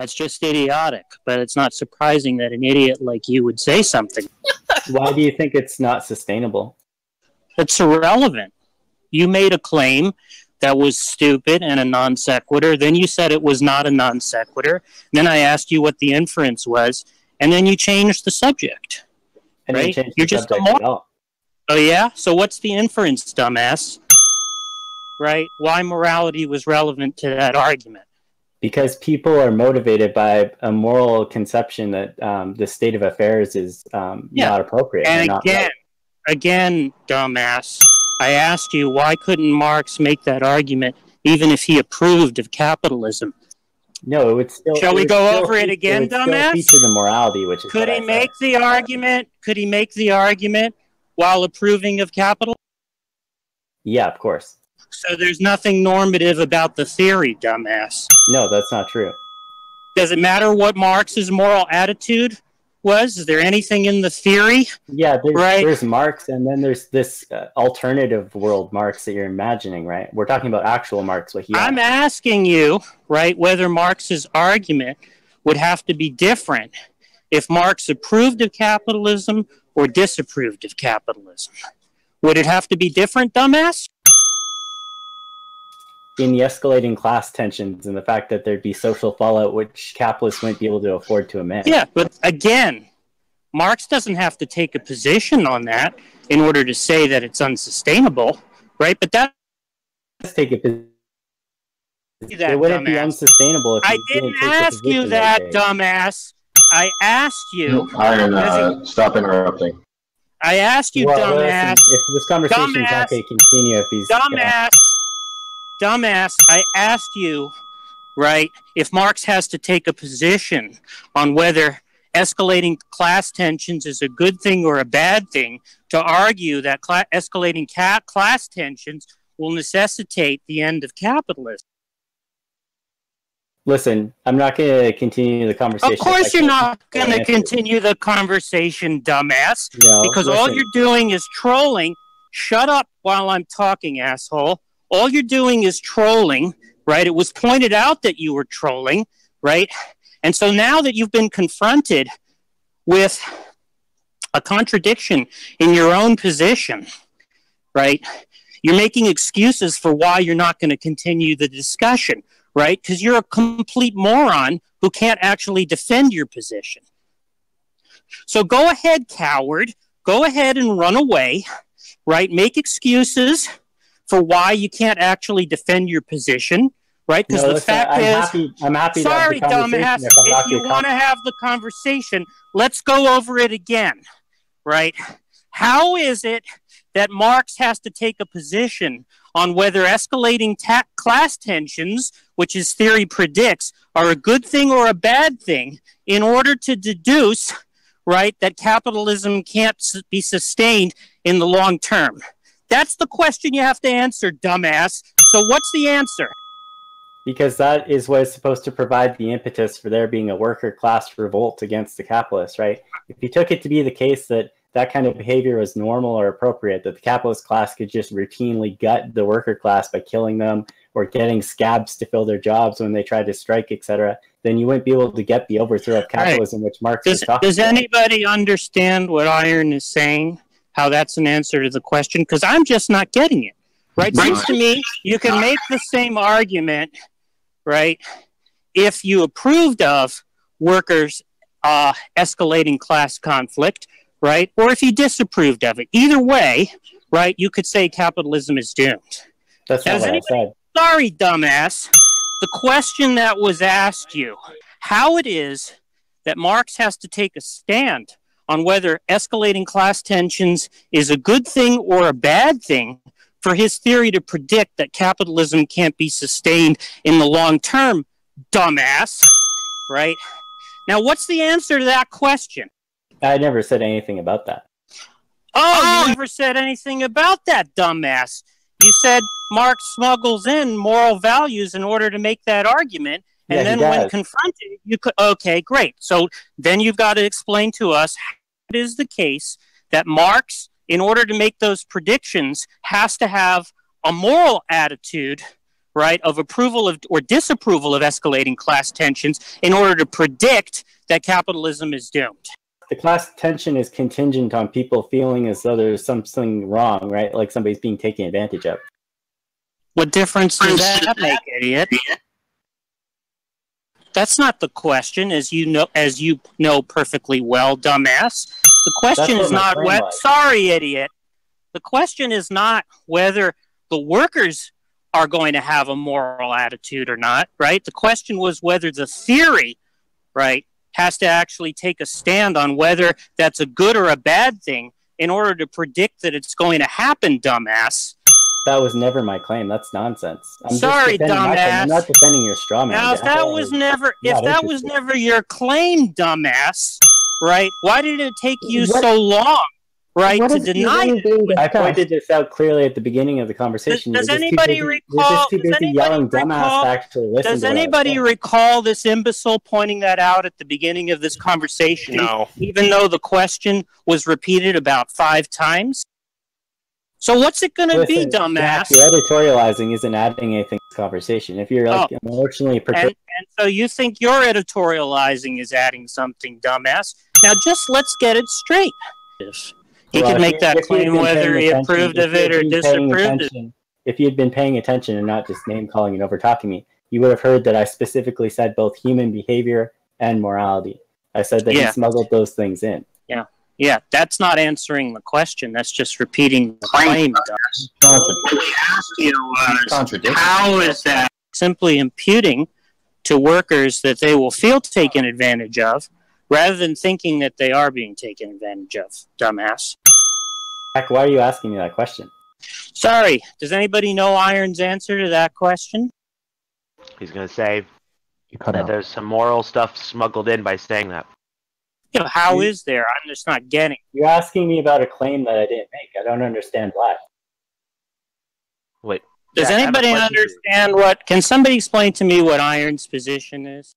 That's just idiotic, but it's not surprising that an idiot like you would say something. Why do you think it's not sustainable? It's irrelevant. You made a claim that was stupid and a non sequitur. Then you said it was not a non sequitur. Then I asked you what the inference was, and then you changed the subject. And right? You're just a moron. Oh, yeah? So what's the inference, dumbass? Right? Why morality was relevant to that argument? Because people are motivated by a moral conception that the state of affairs is not appropriate. And again, dumbass, I asked you, why couldn't Marx make that argument even if he approved of capitalism? No, it would still... Shall we go over it again, dumbass? Feature the morality, which is Could he make the argument? Could he make the argument while approving of capital? Yeah, of course. So there's nothing normative about the theory, dumbass. No, that's not true. Does it matter what Marx's moral attitude was? Is there anything in the theory? Yeah, there's Marx, and then there's this alternative world Marx that you're imagining, right? We're talking about actual Marx. I'm asking you, right, whether Marx's argument would have to be different if Marx approved of capitalism or disapproved of capitalism. Would it have to be different, dumbass? In the escalating class tensions and the fact that there'd be social fallout which capitalists wouldn't be able to afford to amend. Yeah, but again, Marx doesn't have to take a position on that in order to say that it's unsustainable, right? But that... Let's take a position. It wouldn't be unsustainable if I didn't ask you that, dumbass. I asked you... Iron, stop interrupting. I asked you, dumbass. Listen, if this conversation is not going to continue, if he's... Dumbass, I asked you, right, if Marx has to take a position on whether escalating class tensions is a good thing or a bad thing, to argue that escalating class tensions will necessitate the end of capitalism. Listen, I'm not going to continue the conversation. Of course you're not going to continue the conversation, dumbass, because all you're doing is trolling. Shut up while I'm talking, asshole. All you're doing is trolling, right? It was pointed out that you were trolling, right? And so now that you've been confronted with a contradiction in your own position, right, you're making excuses for why you're not going to continue the discussion, right? Because you're a complete moron who can't actually defend your position. So go ahead, coward. Go ahead and run away, right? Make excuses for why you can't actually defend your position, right? Because the fact is... I'm happy sorry, dumbass, if you want to have the conversation, let's go over it again, right? How is it that Marx has to take a position on whether escalating class tensions, which his theory predicts, are a good thing or a bad thing in order to deduce, right, that capitalism can't be sustained in the long term? That's the question you have to answer, dumbass. So what's the answer? Because that is what is supposed to provide the impetus for there being a worker class revolt against the capitalists, right? If you took it to be the case that that kind of behavior was normal or appropriate, that the capitalist class could just routinely gut the worker class by killing them or getting scabs to fill their jobs when they tried to strike, etc., then you wouldn't be able to get the overthrow of capitalism, which Marx was talking about. Does anybody understand what Iron is saying? How that's an answer to the question? Because I'm just not getting it, right? Seems to me you can make the same argument, right, if you approved of workers' escalating class conflict, right, or if you disapproved of it. Either way, right, you could say capitalism is doomed. That's not what I said. Sorry, dumbass. The question that was asked you, how it is that Marx has to take a stand on whether escalating class tensions is a good thing or a bad thing for his theory to predict that capitalism can't be sustained in the long term, dumbass, right? Now, what's the answer to that question? I never said anything about that. Oh, you never said anything about that, dumbass. You said Marx smuggles in moral values in order to make that argument, and then when confronted, you could... Okay, great. So then you've got to explain to us how it is the case that Marx, in order to make those predictions, has to have a moral attitude, right, of approval of or disapproval of escalating class tensions in order to predict that capitalism is doomed. The class tension is contingent on people feeling as though there's something wrong, right? Like somebody's being taken advantage of. What difference does that make, idiot? That's not the question, as you know perfectly well, dumbass. The question is not sorry, idiot. The question is not whether the workers are going to have a moral attitude or not, right? The question was whether the theory, right, has to actually take a stand on whether that's a good or a bad thing in order to predict that it's going to happen, dumbass. That was never my claim. That's nonsense. Sorry, dumbass. I'm not defending your straw man. Now, if that was never your claim, dumbass, right? Why did it take you so long, right, to deny it? I pointed this out clearly at the beginning of the conversation. Does anybody recall? Does anybody recall this imbecile pointing that out at the beginning of this conversation? No. Even though the question was repeated about 5 times. So what's it going to be, dumbass? Jack, your editorializing isn't adding anything to this conversation. If you're emotionally prepared, and so you think your editorializing is adding something, dumbass? Now just let's get it straight. He can make that claim whether he approved of it or disapproved of it. If you had been paying attention and not just name calling and over talking me, you would have heard that I specifically said both human behavior and morality. I said that he smuggled those things in. Yeah, that's not answering the question. That's just repeating the claim. We asked you, how is that simply imputing to workers that they will feel taken advantage of, rather than thinking that they are being taken advantage of, dumbass? Jack, why are you asking me that question? Sorry, does anybody know Iron's answer to that question? He's going to say that there's some moral stuff smuggled in by saying that. You know, how is there? I'm just not getting. You're asking me about a claim that I didn't make. I don't understand why. Wait. Does anybody understand what... Can somebody explain to me what Iron's position is?